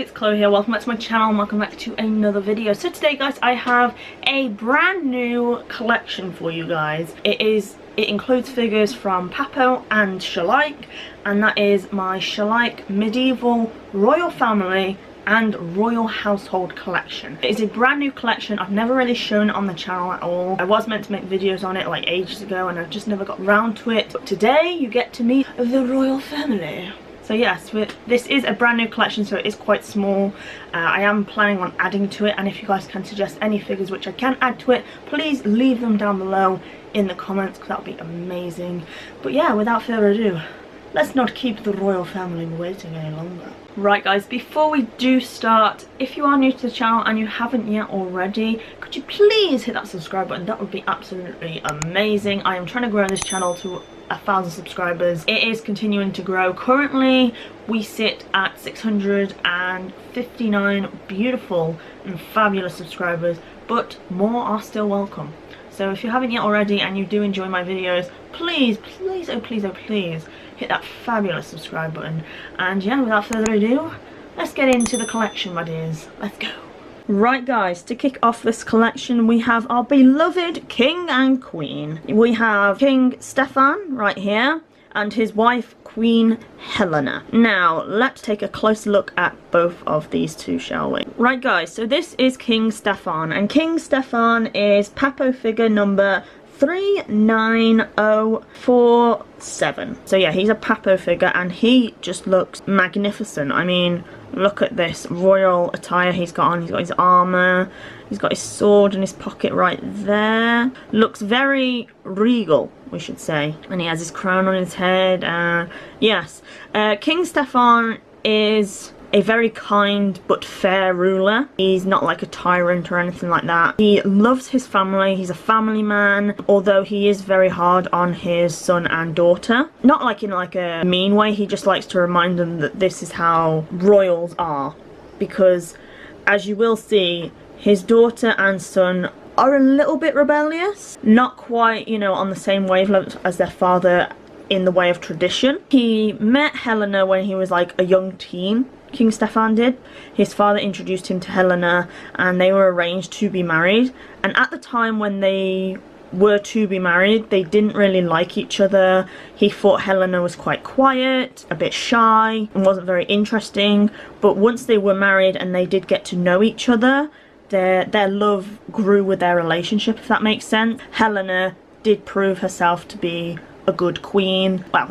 it's Chloe here. Welcome back to my channel and welcome back to another video. So today guys, I have a brand new collection for you guys. It includes figures from Papo and Schleich, and that is my Schleich medieval royal family and royal household collection. It is a brand new collection. I've never really shown it on the channel at all. I was meant to make videos on it like ages ago and I just never got round to it. But today you get to meet the royal family. So yes, this is a brand new collection, so it is quite small. I am planning on adding to it, and if you guys can suggest any figures which I can add to it, please leave them down below in the comments, because that would be amazing. But yeah, without further ado, let's not keep the royal family waiting any longer. Right guys, before we do start, if you are new to the channel and you haven't yet already, could you please hit that subscribe button? That would be absolutely amazing. I am trying to grow this channel to 1,000 subscribers. It is continuing to grow. Currently we sit at 659 beautiful and fabulous subscribers, but more are still welcome. So if you haven't yet already and you do enjoy my videos, please, please, oh please, oh please, hit that fabulous subscribe button. And yeah, without further ado, let's get into the collection, my dears. Let's go. Right guys, to kick off this collection we have our beloved king and queen. We have King Stefan right here and his wife Queen Helena. Now let's take a closer look at both of these two, shall we? Right guys, so this is King Stefan, and King Stefan is Papo figure number 39047. So yeah, he's a Papo figure and he just looks magnificent. I mean, look at this royal attire he's got on. He's got his armour, he's got his sword in his pocket right there. Looks very regal, we should say. And he has his crown on his head. Yes, King Stefan is a very kind but fair ruler. He's not like a tyrant or anything like that. He loves his family. He's a family man, although he is very hard on his son and daughter. Not like in like a mean way. He just likes to remind them that this is how royals are, because as you will see, his daughter and son are a little bit rebellious. Not quite, you know, on the same wavelength as their father in the way of tradition. He met Helena when he was like a young teen. King Stefan did. His father introduced him to Helena and they were arranged to be married, and at the time when they were to be married they didn't really like each other. He thought Helena was quite quiet, a bit shy, and wasn't very interesting, but once they were married and they did get to know each other, their love grew with their relationship, if that makes sense. Helena did prove herself to be a good queen. Well,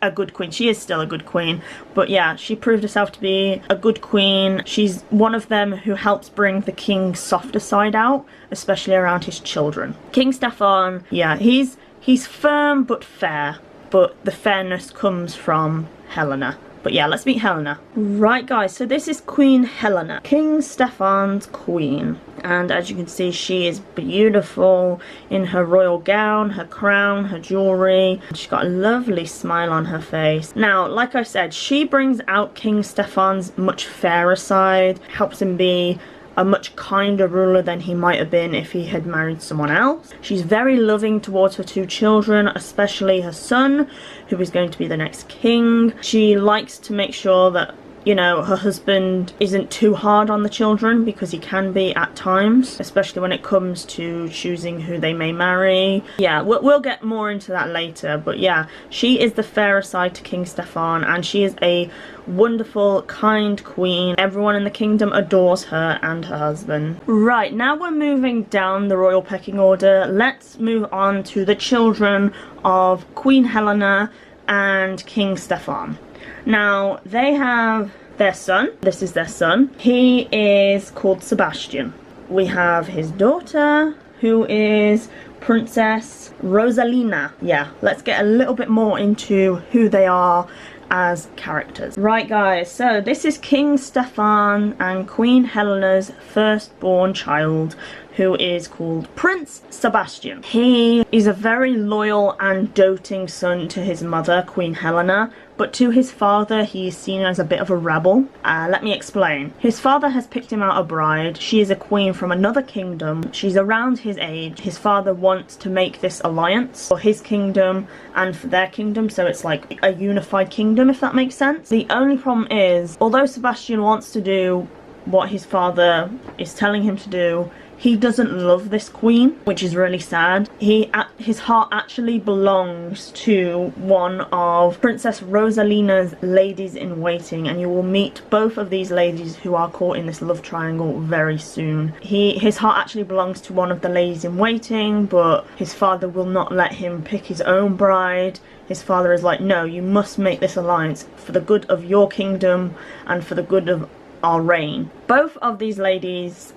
a good queen. She is still a good queen, but yeah, she proved herself to be a good queen. She's one of them who helps bring the king's softer side out, especially around his children. King Stefan, yeah, he's firm but fair, but the fairness comes from Helena. But yeah, let's meet Helena. Right guys, so this is Queen Helena, King Stefan's queen. And as you can see, she is beautiful in her royal gown, her crown, her jewellery. She's got a lovely smile on her face. Now, like I said, she brings out King Stefan's much fairer side, helps him be a much kinder ruler than he might have been if he had married someone else. She's very loving towards her two children, especially her son, who is going to be the next king. She likes to make sure that, you know, her husband isn't too hard on the children, because he can be at times, especially when it comes to choosing who they may marry. Yeah, we'll get more into that later, but yeah, she is the fairer side to King Stefan, and she is a wonderful, kind queen. Everyone in the kingdom adores her and her husband. Right, now we're moving down the royal pecking order. Let's move on to the children of Queen Helena and King Stefan. Now, they have their son. This is their son. He is called Sebastian. We have his daughter, who is Princess Rosalina. Yeah, let's get a little bit more into who they are as characters. Right guys, so this is King Stefan and Queen Helena's firstborn child, who is called Prince Sebastian. He is a very loyal and doting son to his mother, Queen Helena, but to his father he is seen as a bit of a rebel. Let me explain. His father has picked him out a bride. She is a queen from another kingdom. She's around his age. His father wants to make this alliance for his kingdom and for their kingdom, so it's like a unified kingdom, if that makes sense. The only problem is, although Sebastian wants to do what his father is telling him to do, he doesn't love this queen, which is really sad. His heart actually belongs to one of Princess Rosalina's ladies-in-waiting, and you will meet both of these ladies who are caught in this love triangle very soon. His heart actually belongs to one of the ladies-in-waiting, but his father will not let him pick his own bride. His father is like, no, you must make this alliance for the good of your kingdom and for the good of our reign. Both of these ladies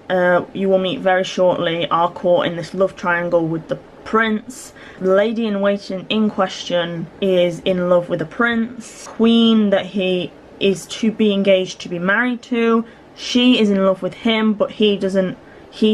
you will meet very shortly are caught in this love triangle with the prince. The lady-in-waiting in question is in love with the prince. Queen that he is to be engaged to be married to, she is in love with him, but he's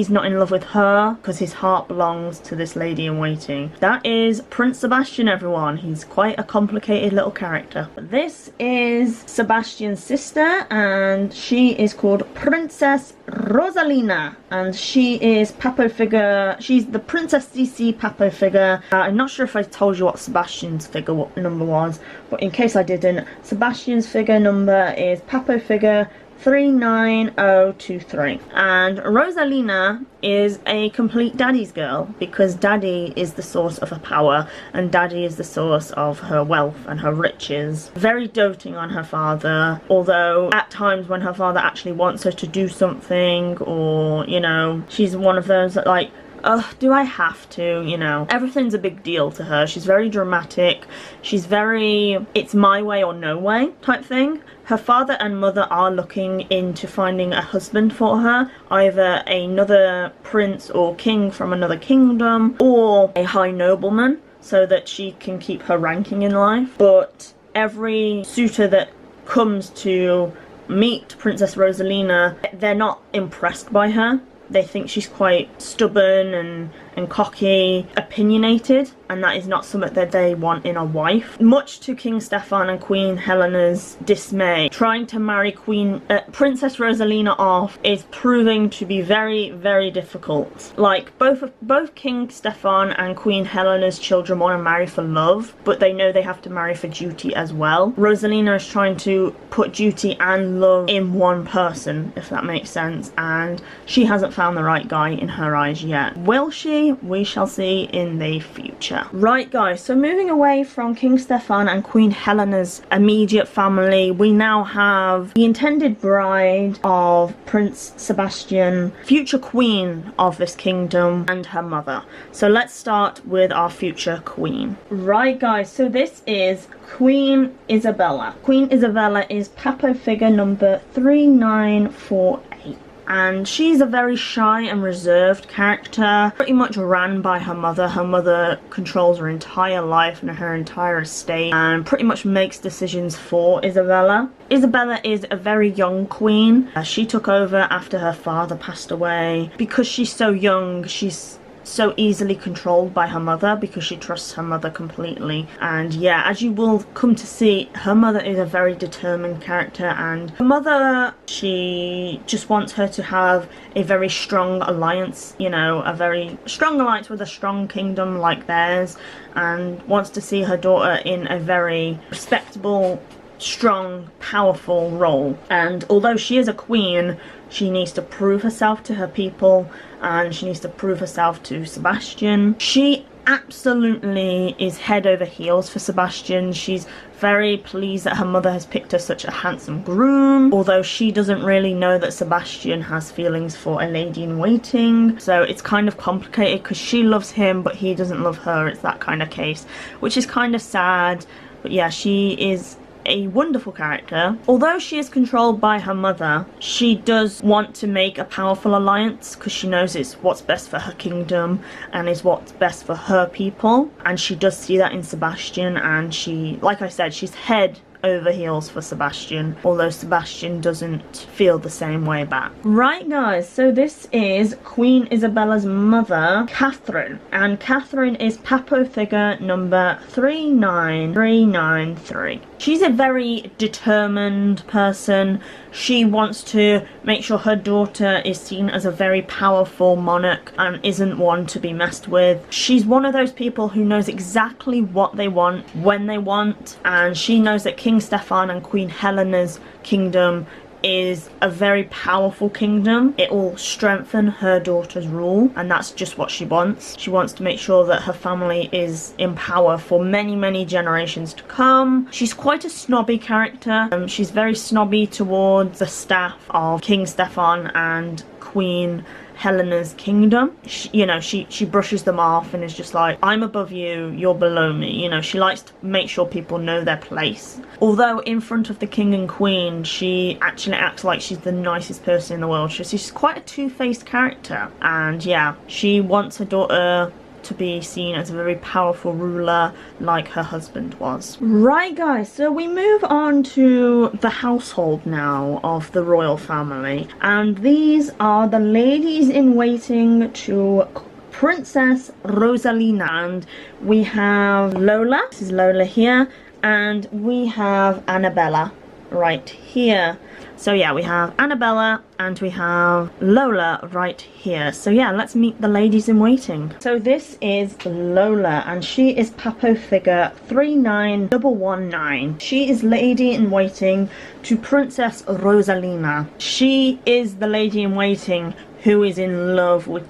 not in love with her because his heart belongs to this lady-in-waiting. That is Prince Sebastian, everyone. He's quite a complicated little character. This is Sebastian's sister, and she is called Princess Rosalina, and she is Papo figure. She's the Princess Sisi Papo figure. I'm not sure if I told you what Sebastian's figure number was, but in case I didn't, Sebastian's figure number is Papo figure 39023, and Rosalina is a complete daddy's girl because daddy is the source of her power and daddy is the source of her wealth and her riches. Very doting on her father, although at times when her father actually wants her to do something, or you know, she's one of those that like, ugh, do I have to, you know? Everything's a big deal to her. She's very dramatic. She's very, it's my way or no way type thing. Her father and mother are looking into finding a husband for her, either another prince or king from another kingdom, or a high nobleman, so that she can keep her ranking in life. But every suitor that comes to meet Princess Rosalina, they're not impressed by her. They think she's quite stubborn and cocky, opinionated, and that is not something that they want in a wife. Much to King Stefan and Queen Helena's dismay, trying to marry Princess Rosalina off is proving to be very, very difficult. Like, both King Stefan and Queen Helena's children want to marry for love, but they know they have to marry for duty as well. Rosalina is trying to put duty and love in one person, if that makes sense, and she hasn't found the right guy in her eyes yet. Will she? We shall see in the future. Right guys, so moving away from King Stefan and Queen Helena's immediate family, we now have the intended bride of Prince Sebastian, future queen of this kingdom, and her mother. So let's start with our future queen. Right guys, so this is Queen Isabella. Queen Isabella is Papo figure number 3948. And she's a very shy and reserved character, pretty much ran by her mother. Her mother controls her entire life and her entire estate and pretty much makes decisions for Isabella. Isabella is a very young queen. She took over after her father passed away. Because she's so young, she's so easily controlled by her mother because she trusts her mother completely. And yeah, as you will come to see, her mother is a very determined character, and her mother, she just wants her to have a very strong alliance, you know, a very strong alliance with a strong kingdom like theirs, and wants to see her daughter in a very respectable, strong, powerful role. And although she is a queen, she needs to prove herself to her people, and she needs to prove herself to Sebastian. She absolutely is head over heels for Sebastian. She's very pleased that her mother has picked her such a handsome groom, although she doesn't really know that Sebastian has feelings for a lady-in-waiting. So it's kind of complicated because she loves him but he doesn't love her. It's that kind of case, which is kind of sad. But yeah, she is a wonderful character. Although she is controlled by her mother, she does want to make a powerful alliance because she knows it's what's best for her kingdom and is what's best for her people, and she does see that in Sebastian, and she, like I said, she's head over heels for Sebastian, although Sebastian doesn't feel the same way back. Right guys, so this is Queen Isabella's mother, Kathrine, and Kathrine is Papo figure number 39393. she's a very determined person. She wants to make sure her daughter is seen as a very powerful monarch and isn't one to be messed with. She's one of those people who knows exactly what they want, when they want, and she knows that King Stefan and Queen Helena's kingdom is a very powerful kingdom. It will strengthen her daughter's rule, and that's just what she wants. She wants to make sure that her family is in power for many, many generations to come. She's quite a snobby character. She's very snobby towards the staff of King Stefan and Queen Helena's kingdom. She brushes them off and is just like, I'm above you, you're below me. She likes to make sure people know their place. Although in front of the king and queen, she actually acts like she's the nicest person in the world. She's quite a two-faced character. And yeah, she wants her daughter to be seen as a very powerful ruler like her husband was. Right guys, so we move on to the household now of the royal family, and these are the ladies in waiting to Princess Rosalina. And we have Lola, this is Lola here, and we have Annabella right here. So yeah, we have Annabella and we have Lola right here. So yeah, let's meet the ladies in waiting. So this is Lola, and she is Papo figure 39119. She is lady in waiting to Princess Rosalina. She is the lady in waiting who is in love with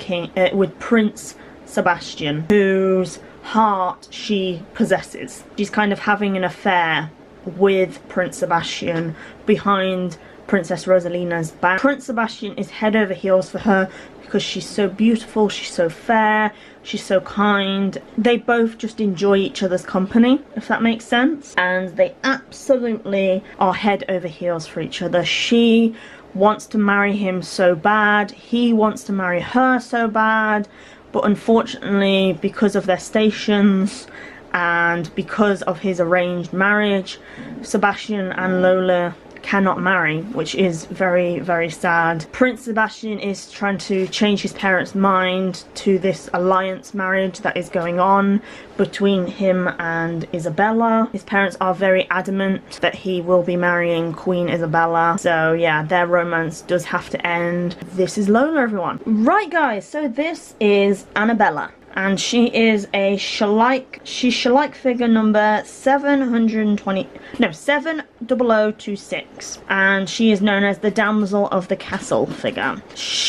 Prince Sebastian, whose heart she possesses. She's kind of having an affair with Prince Sebastian behind Princess Rosalina's back. Prince Sebastian is head over heels for her because she's so beautiful, she's so fair, she's so kind. They both just enjoy each other's company, if that makes sense. And they absolutely are head over heels for each other. She wants to marry him so bad, he wants to marry her so bad, but unfortunately, because of their stations and because of his arranged marriage, Sebastian and Lola cannot marry, which is very, very sad. Prince Sebastian is trying to change his parents' mind to this alliance marriage that is going on between him and Isabella. His parents are very adamant that he will be marrying Queen Isabella. So yeah, their romance does have to end. This is Lola, everyone. Right guys, so this is Annabella. And she is a Schleich figure number 70026, and she is known as the Damsel of the Castle figure.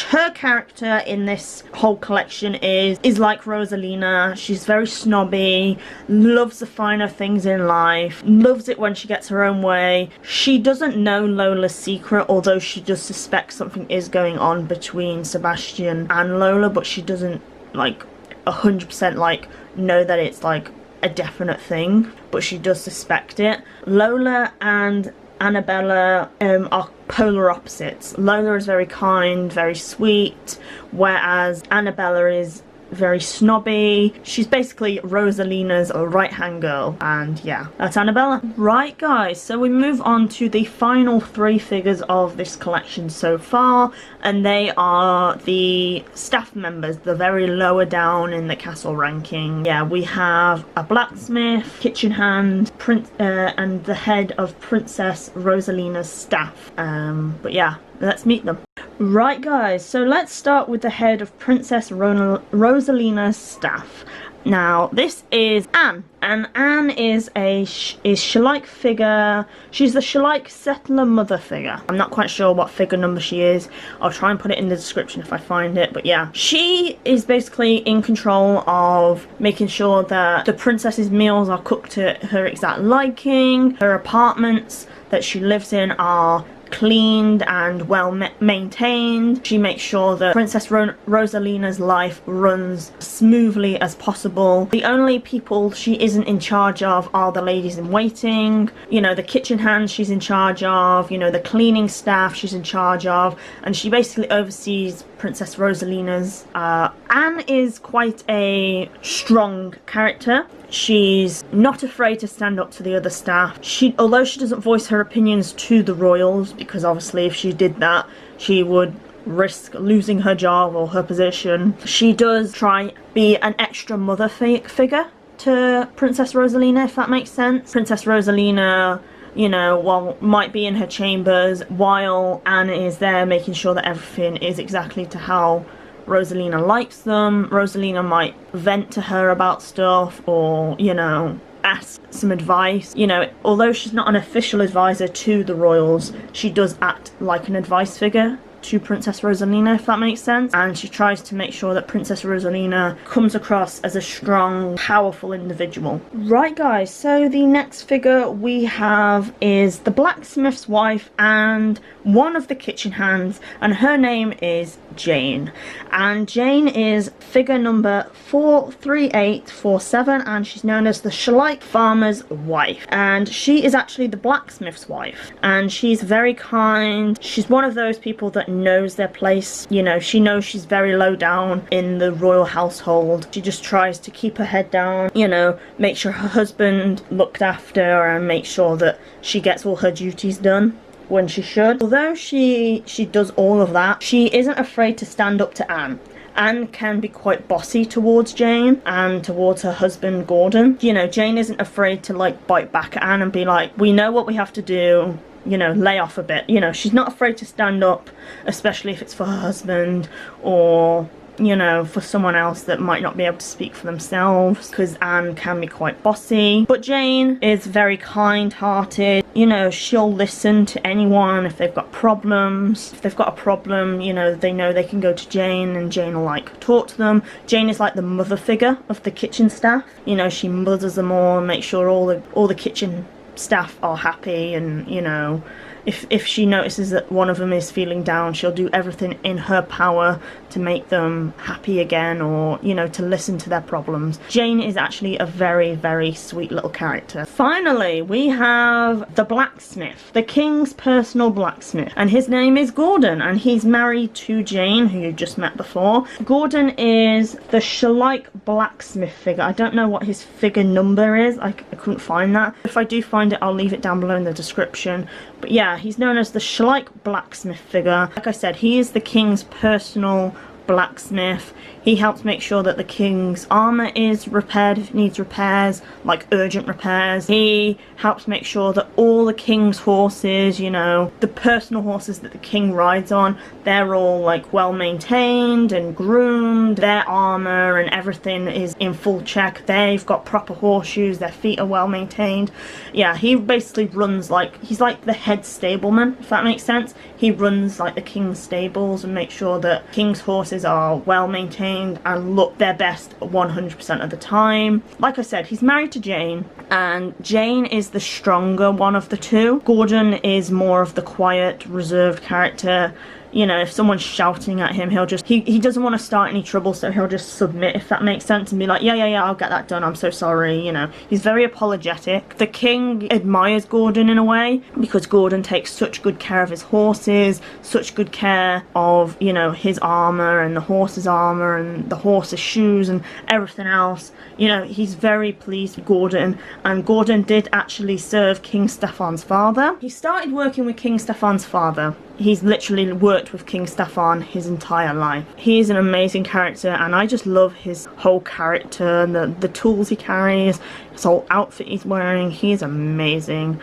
Her character in this whole collection is like Rosalina. She's very snobby, loves the finer things in life, loves it when she gets her own way. She doesn't know Lola's secret, although she does suspect something is going on between Sebastian and Lola, but she doesn't like 100% like know that it's like a definite thing, but she does suspect it. Lola and Annabella are polar opposites. Lola is very kind, very sweet, whereas Annabella is very snobby. She's basically Rosalina's right-hand girl, and yeah, that's Annabella. Right guys, so we move on to the final three figures of this collection so far, and they are the staff members, the very lower down in the castle ranking. Yeah, we have a blacksmith, kitchen hand, and the head of Princess Rosalina's staff. But yeah, let's meet them. Right guys, so let's start with the head of Princess Rosalina's staff. Now this is Anne, and Anne is Schleich figure. She's the Schleich settler mother figure. I'm not quite sure what figure number she is. I'll try and put it in the description if I find it, but yeah. She is basically in control of making sure that the princess's meals are cooked to her exact liking. Her apartments that she lives in are cleaned and well maintained. She makes sure that Princess Rosalina's life runs smoothly as possible. The only people she isn't in charge of are the ladies in waiting. You know, the kitchen hands she's in charge of, you know, the cleaning staff she's in charge of, and she basically oversees Princess Rosalina's. Anne is quite a strong character. She's not afraid to stand up to the other staff. Although she doesn't voice her opinions to the royals, because obviously if she did that, she would risk losing her job or her position. She does try be an extra mother figure to Princess Rosalina, if that makes sense. Princess Rosalina you know, while might be in her chambers while Anne is there making sure that everything is exactly to how Rosalina likes them. Rosalina might vent to her about stuff, or, you know, ask some advice. You know, although she's not an official advisor to the royals, she does act like an advice figure to Princess Rosalina, if that makes sense. And she tries to make sure that Princess Rosalina comes across as a strong, powerful individual. Right guys, so the next figure we have is the blacksmith's wife and one of the kitchen hands, and her name is Jane. And Jane is figure number 43847, and she's known as the Schleich farmer's wife. And she is actually the blacksmith's wife, and she's very kind. She's one of those people that knows their place. You know, she knows she's very low down in the royal household. She just tries to keep her head down, you know, make sure her husband looked after and make sure that she gets all her duties done when she should. Although she does all of that, she isn't afraid to stand up to Anne. Anne can be quite bossy towards Jane and towards her husband Gordon. You know, Jane isn't afraid to like bite back at Anne and be like, we know what we have to do, you know, lay off a bit. You know, she's not afraid to stand up, especially if it's for her husband or, you know, for someone else that might not be able to speak for themselves, because Anne can be quite bossy. But Jane is very kind-hearted. You know, she'll listen to anyone if they've got problems. If they've got a problem, you know they can go to Jane, and Jane will like talk to them. Jane is like the mother figure of the kitchen staff. You know, she mothers them all and makes sure all the kitchen staff are happy, and, you know, if she notices that one of them is feeling down, she'll do everything in her power to make them happy again, or, you know, to listen to their problems. Jane is actually a very, very sweet little character. Finally, we have the blacksmith, the king's personal blacksmith, and his name is Gordon, and he's married to Jane, who you just met before. Gordon is the Schleich blacksmith figure. I don't know what his figure number is. I couldn't find that. If I do find it, I'll leave it down below in the description. But yeah, he's known as the Schleich blacksmith figure. Like I said, he is the king's personal blacksmith. He helps make sure that the king's armor is repaired if it needs repairs, like urgent repairs. He helps make sure that all the king's horses, you know, the personal horses that the king rides on, they're all like well maintained and groomed. Their armor and everything is in full check. They've got proper horseshoes, their feet are well maintained. Yeah, he basically runs like, he's like the head stableman, if that makes sense. He runs like the king's stables and makes sure that king's horses are well maintained and look their best 100% of the time. Like I said, he's married to Jane, and Jane is the stronger one of the two. Gordon is more of the quiet, reserved character. You know, if someone's shouting at him, he'll just, he doesn't want to start any trouble, so he'll just submit, if that makes sense, and be like, yeah, I'll get that done, I'm so sorry, you know. He's very apologetic. The king admires Gordon in a way, because Gordon takes such good care of his horses, such good care of, you know, his armor and the horse's armor and the horse's shoes and everything else. You know, he's very pleased with Gordon, and Gordon did actually serve King Stefan's father. He started working with King Stefan's father. He's literally worked with King Stefan his entire life. He is an amazing character, and I just love his whole character and the tools he carries, his whole outfit he's wearing. He is amazing.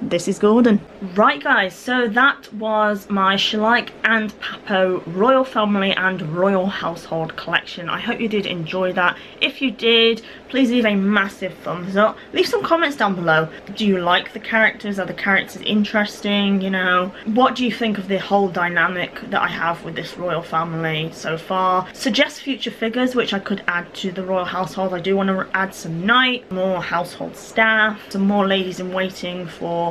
This is Gordon. Right guys, so that was my Schleich and Papo Royal Family and Royal Household collection. I hope you did enjoy that. If you did, please leave a massive thumbs up. Leave some comments down below. Do you like the characters? Are the characters interesting? You know, what do you think of the whole dynamic that I have with this royal family so far? Suggest future figures which I could add to the royal household. I do want to add some knight, more household staff, some more ladies in waiting for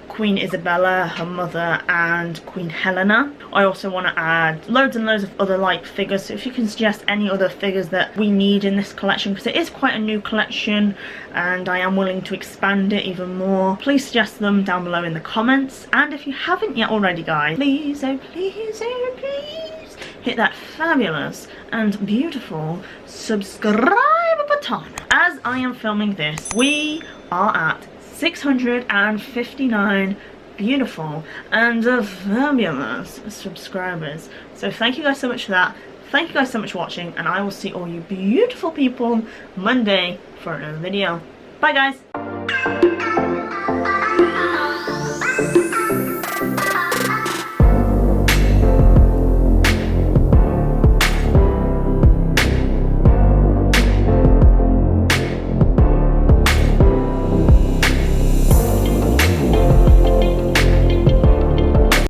Queen Isabella, her mother, and Queen Helena. I also want to add loads and loads of other like figures, so if you can suggest any other figures that we need in this collection, because it is quite a new collection and I am willing to expand it even more, please suggest them down below in the comments. And if you haven't yet already guys, please, oh please, oh please, hit that fabulous and beautiful subscribe button. As I am filming this, we are at 659 beautiful and fabulous subscribers. So thank you guys so much for that. Thank you guys so much for watching, and I will see all you beautiful people Monday for another video. Bye guys.